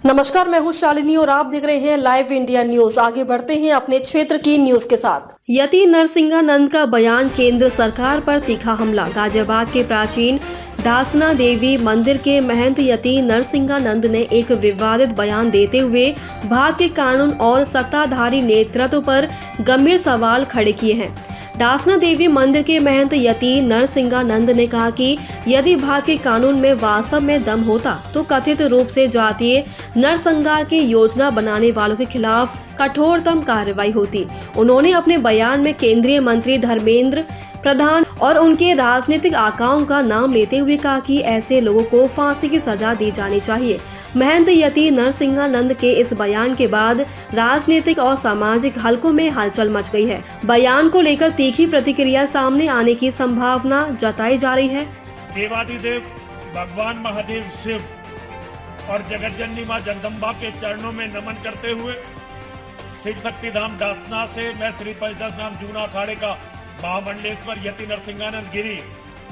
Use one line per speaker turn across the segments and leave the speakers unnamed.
नमस्कार, मैं हूं शालिनी और आप देख रहे हैं लाइव इंडिया न्यूज। आगे बढ़ते हैं अपने क्षेत्र की न्यूज के साथ। यति नरसिंहानंद का बयान, केंद्र सरकार पर तीखा हमला। गाजियाबाद के प्राचीन दासना देवी मंदिर के महंत यति नरसिंहानंद ने एक विवादित बयान देते हुए भारत के कानून और सत्ताधारी नेतृत्व पर गंभीर सवाल खड़े किए हैं। दासना देवी मंदिर के महंत यति नरसिंहानंद ने कहा कि यदि भारत के कानून में वास्तव में दम होता तो कथित रूप से जातीय नरसंहार की योजना बनाने वालों के खिलाफ कठोरतम कार्रवाई होती। उन्होंने अपने बयान में केंद्रीय मंत्री धर्मेंद्र प्रधान और उनके राजनीतिक आकाओं का नाम लेते हुए कहा कि ऐसे लोगों को फांसी की सजा दी जानी चाहिए। महंत यति नरसिंहानंद के इस बयान के बाद राजनीतिक और सामाजिक हलकों में हलचल मच गई है। बयान को लेकर तीखी प्रतिक्रिया सामने आने की संभावना जताई जा रही है।
देवादिदेव भगवान महादेव शिव और जगत जननी मां जगदम्बा के चरणों में नमन करते हुए शिव शक्ति धाम दासना से मैं श्री पंचदश नाम जूना अखाड़े का महामंडलेश्वर यति नरसिंहानंद गिरी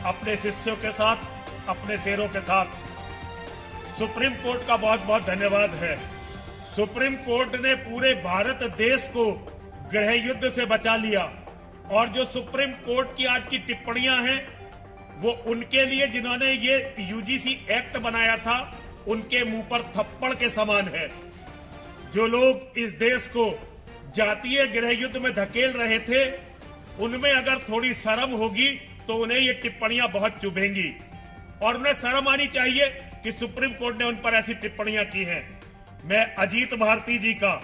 अपने शिष्यों के साथ, अपने शेरों के साथ सुप्रीम कोर्ट का बहुत बहुत धन्यवाद है। सुप्रीम कोर्ट ने पूरे भारत देश को गृह युद्ध से बचा लिया और जो सुप्रीम कोर्ट की आज की टिप्पणियां हैं वो उनके लिए जिन्होंने ये यूजीसी एक्ट बनाया था उनके मुंह पर थप्पड़ के समान है। जो लोग इस देश को जातीय गृह युद्ध में धकेल रहे थे उनमें अगर थोड़ी शर्म होगी तो उन्हें ये टिप्पणियां बहुत चुभेंगी और उन्हें शर्म आनी चाहिए कि सुप्रीम कोर्ट ने उन पर ऐसी टिप्पणियां की हैं। मैं अजीत भारती जी का,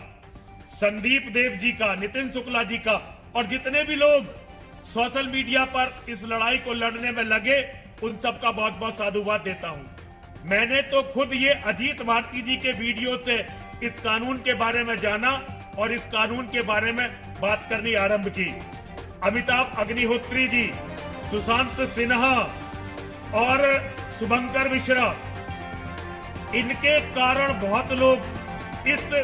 संदीप देव जी का, नितिन शुक्ला जी का और जितने भी लोग सोशल मीडिया पर इस लड़ाई को लड़ने में लगे उन सब का बहुत बहुत साधुवाद देता हूं। मैंने तो खुद ये अजीत भारती जी के वीडियो से इस कानून के बारे में जाना और इस कानून के बारे में बात करनी आरंभ की। अमिताभ अग्निहोत्री जी, सुशांत सिन्हा और शुभंकर मिश्रा, इनके कारण बहुत लोग इस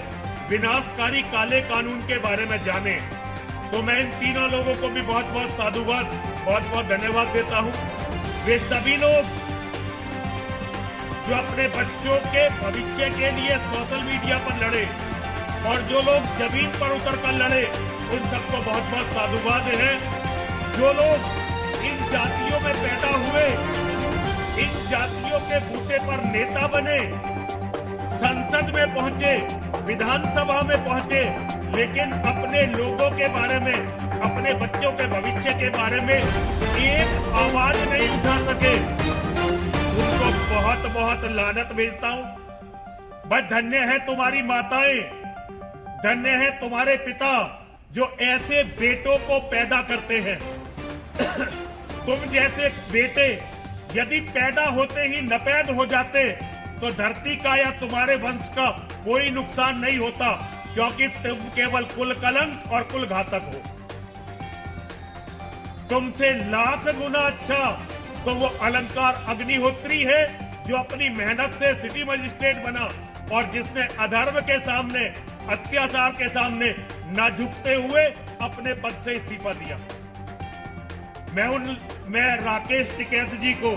विनाशकारी काले कानून के बारे में जाने। तो मैं इन तीनों लोगों को भी बहुत बहुत साधुवाद, बहुत बहुत धन्यवाद देता हूं। वे सभी लोग जो अपने बच्चों के भविष्य के लिए सोशल मीडिया पर लड़े और जो लोग जमीन पर उतरकर लड़े उन सबको बहुत बहुत साधुवाद है। जो लोग इन जातियों में पैदा हुए, इन जातियों के बूते पर नेता बने, संसद में पहुंचे, विधानसभा में पहुंचे, लेकिन अपने लोगों के बारे में, अपने बच्चों के भविष्य के बारे में एक आवाज नहीं उठा सके, उनको बहुत बहुत लानत भेजता हूं। बस धन्य है तुम्हारी माताएं, धन्य है तुम्हारे पिता जो ऐसे बेटों को पैदा करते हैं। तुम जैसे बेटे यदि पैदा होते ही नपैद हो जाते तो धरती का या तुम्हारे वंश का कोई नुकसान नहीं होता, क्योंकि तुम केवल कुल कलंक और कुल घातक हो। तुमसे लाख गुना अच्छा तो वो अलंकार अग्निहोत्री है जो अपनी मेहनत से सिटी मजिस्ट्रेट बना और जिसने अधर्म के सामने, अत्याचार के सामने न झुकते हुए अपने पद से इस्तीफा दिया। मैं राकेश टिकैत जी को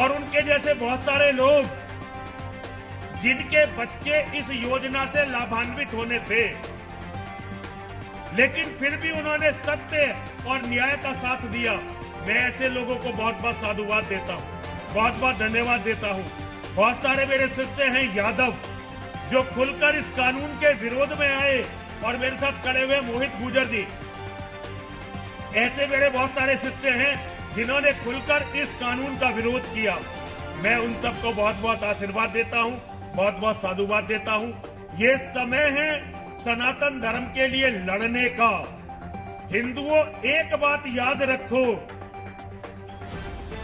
और उनके जैसे बहुत सारे लोग जिनके बच्चे इस योजना से लाभान्वित होने थे लेकिन फिर भी उन्होंने सत्य और न्याय का साथ दिया, मैं ऐसे लोगों को बहुत बहुत साधुवाद देता हूं, बहुत बहुत धन्यवाद देता हूं। बहुत सारे मेरे शिष्य हैं यादव जो खुलकर इस कानून के विरोध में आए और मेरे साथ खड़े हुए मोहित गुजर जी, ऐसे मेरे बहुत सारे शिष्य हैं जिन्होंने खुलकर इस कानून का विरोध किया। मैं उन सबको बहुत बहुत आशीर्वाद देता हूं, बहुत बहुत साधुवाद देता हूं। ये समय है सनातन धर्म के लिए लड़ने का। हिंदुओं, एक बात याद रखो,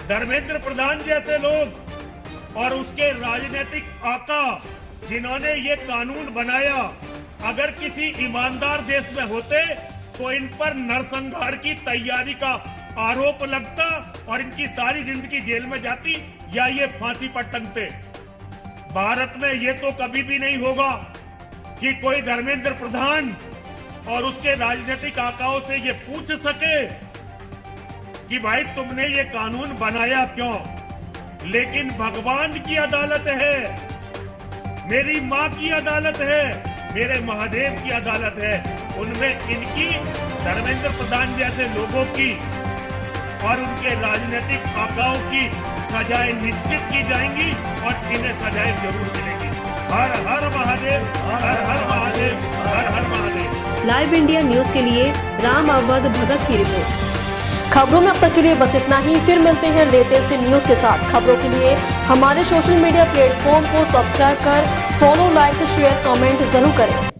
धर्मेंद्र प्रधान जैसे लोग और उसके राजनीतिक आका जिन्होंने ये कानून बनाया, अगर किसी ईमानदार देश में होते तो इन पर नरसंहार की तैयारी का आरोप लगता और इनकी सारी जिंदगी जेल में जाती या ये फांसी पर टंगते। भारत में ये तो कभी भी नहीं होगा कि कोई धर्मेंद्र प्रधान और उसके राजनीतिक आकाओं से ये पूछ सके कि भाई तुमने ये कानून बनाया क्यों। लेकिन भगवान की अदालत है, मेरी माँ की अदालत है, मेरे महादेव की अदालत है। उनमें इनकी, धर्मेंद्र प्रधान जैसे लोगों की और उनके राजनीतिक आकाओं की सजाएं निश्चित की जाएंगी और इन्हें सजाएं जरूर मिलेगी। हर हर महादेव, हर हर महादेव, हर हर महादेव।
लाइव इंडिया न्यूज के लिए राम अवध भगत की रिपोर्ट। खबरों में अब तक के लिए बस इतना ही। फिर मिलते हैं लेटेस्ट न्यूज के साथ। खबरों के लिए हमारे सोशल मीडिया प्लेटफॉर्म को सब्सक्राइब कर फॉलो, लाइक, शेयर, कमेंट जरूर करें।